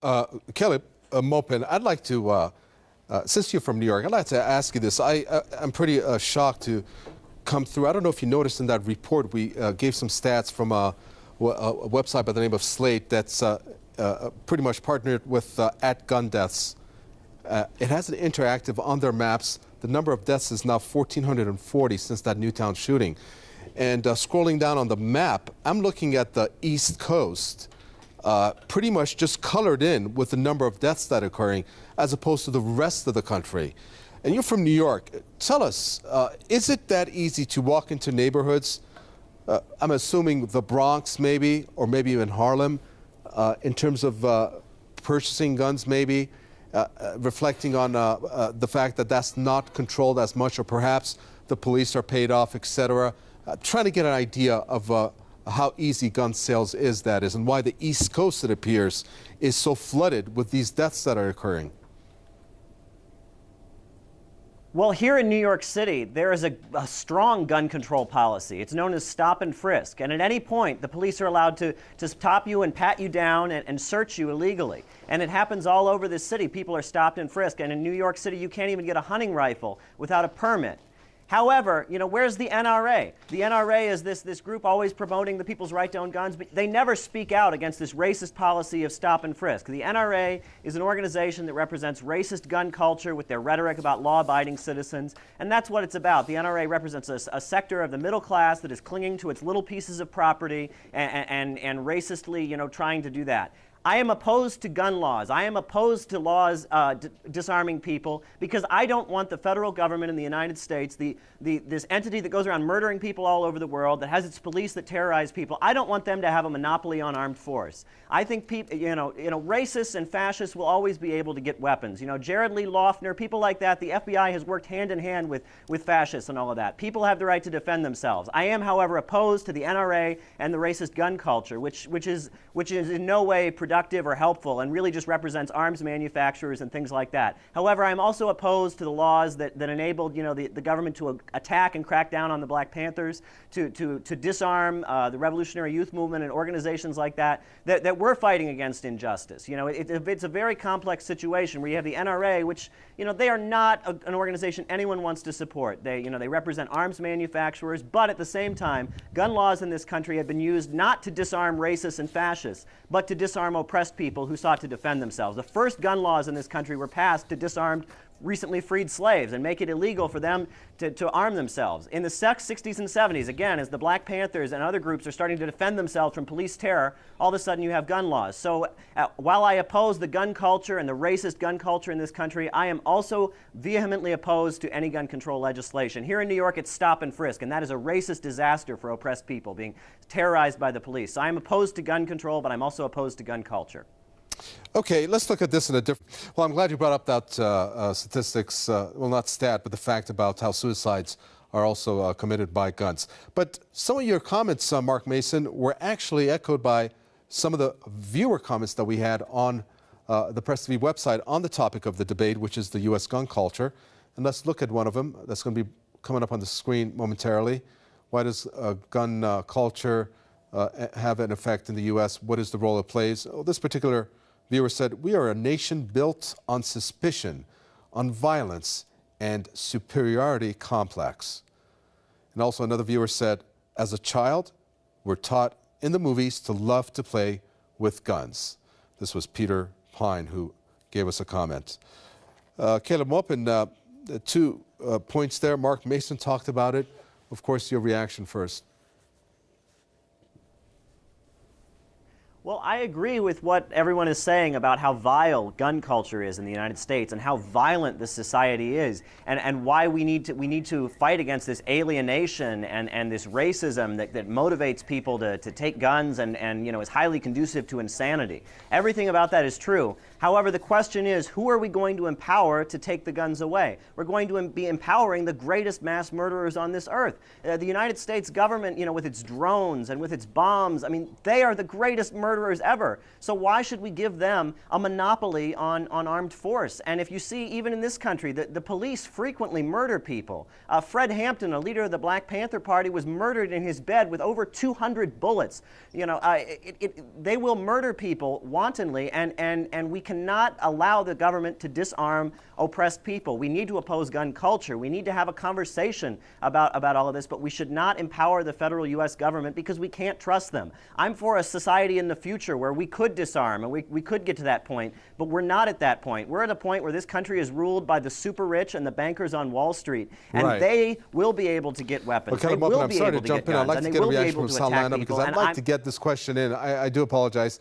Caleb, Maupin, I'd like to, since you're from New York, I'd like to ask you this. I'm pretty shocked to come through. I don't know if you noticed in that report, we gave some stats from a website by the name of Slate that's pretty much partnered with at gun deaths. It has an interactive on their maps. The number of deaths is now 1,440 since that Newtown shooting. And scrolling down on the map, I'm looking at the East Coast. Pretty much just colored in with the number of deaths that are occurring as opposed to the rest of the country. And you're from New York. Tell us, is it that easy to walk into neighborhoods? I'm assuming the Bronx maybe, or maybe even Harlem, in terms of purchasing guns maybe, reflecting on the fact that that's not controlled as much, or perhaps the police are paid off, etc. Trying to get an idea of how easy gun sales is, and why the East Coast, it appears, is so flooded with these deaths that are occurring. Well, here in New York City, there is a strong gun control policy. It's known as stop and frisk. And at any point, the police are allowed to stop you and pat you down and search you illegally. And it happens all over this city. People are stopped and frisked. And in New York City, you can't even get a hunting rifle without a permit. However, where's the NRA? The NRA is this group always promoting the people's right to own guns, but they never speak out against this racist policy of stop and frisk. The NRA is an organization that represents racist gun culture with their rhetoric about law-abiding citizens, and that's what it's about. The NRA represents a sector of the middle class that is clinging to its little pieces of property and racistly, trying to do that. I am opposed to gun laws. I am opposed to laws disarming people because I don't want the federal government in the United States, this entity that goes around murdering people all over the world, that has its police that terrorize people. I don't want them to have a monopoly on armed force. I think racists and fascists will always be able to get weapons. Jared Lee Loughner, people like that. The FBI has worked hand in hand with fascists and all of that. People have the right to defend themselves. I am, however, opposed to the NRA and the racist gun culture, which is in no way productive or helpful and really just represents arms manufacturers and things like that. However, I'm also opposed to the laws that enabled the government to attack and crack down on the Black Panthers, to disarm the Revolutionary Youth Movement and organizations like that we're fighting against injustice. It's a very complex situation where you have the NRA, which they are not an organization anyone wants to support. They represent arms manufacturers, but at the same time, gun laws in this country have been used not to disarm racists and fascists, but to disarm oppressed people who sought to defend themselves. The first gun laws in this country were passed to disarm recently freed slaves and make it illegal for them to arm themselves. In the 60s and 70s, again, as the Black Panthers and other groups are starting to defend themselves from police terror, all of a sudden you have gun laws. So while I oppose the gun culture and the racist gun culture in this country, I am also vehemently opposed to any gun control legislation. Here in New York, it's stop and frisk, and that is a racist disaster for oppressed people being terrorized by the police. So I am opposed to gun control, but I'm also opposed to gun culture. Okay, let's look at this in a different... Well, I'm glad you brought up that statistics, well, not stat, but the fact about how suicides are also committed by guns. But some of your comments, Mark Mason, were actually echoed by some of the viewer comments that we had on the PressTV website on the topic of the debate, which is the U.S. gun culture. And let's look at one of them. That's going to be coming up on the screen momentarily. Why does gun culture have an effect in the U.S.? What is the role it plays? Oh, this particular viewer said, "We are a nation built on suspicion, on violence, and superiority complex." And also another viewer said, "As a child, we're taught in the movies to love to play with guns." This was Peter Pine who gave us a comment. Caleb Maupin, 2 points there. Mark Mason talked about it. Of course, your reaction first. Well, I agree with what everyone is saying about how vile gun culture is in the United States and how violent this society is, and why we need to fight against this alienation and this racism that motivates people to take guns and is highly conducive to insanity. Everything about that is true. However, the question is, who are we going to empower to take the guns away? We're going to be empowering the greatest mass murderers on this earth. The United States government, with its drones and with its bombs, I mean, they are the greatest murderers ever. So why should we give them a monopoly on armed force? And if you see, even in this country, the police frequently murder people. Fred Hampton, a leader of the Black Panther Party, was murdered in his bed with over 200 bullets. They will murder people wantonly, and we cannot allow the government to disarm oppressed people. We need to oppose gun culture. We need to have a conversation about all of this, but we should not empower the federal U.S. government because we can't trust them. I'm for a society in the future where we could disarm and we could get to that point, but we're not at that point. We're at a point where this country is ruled by the super rich and the bankers on Wall Street, and they will be able to get weapons. Okay, I'm sorry to jump in. I'd like to get a reaction from Salana because I'd like to get this question in. I do apologize.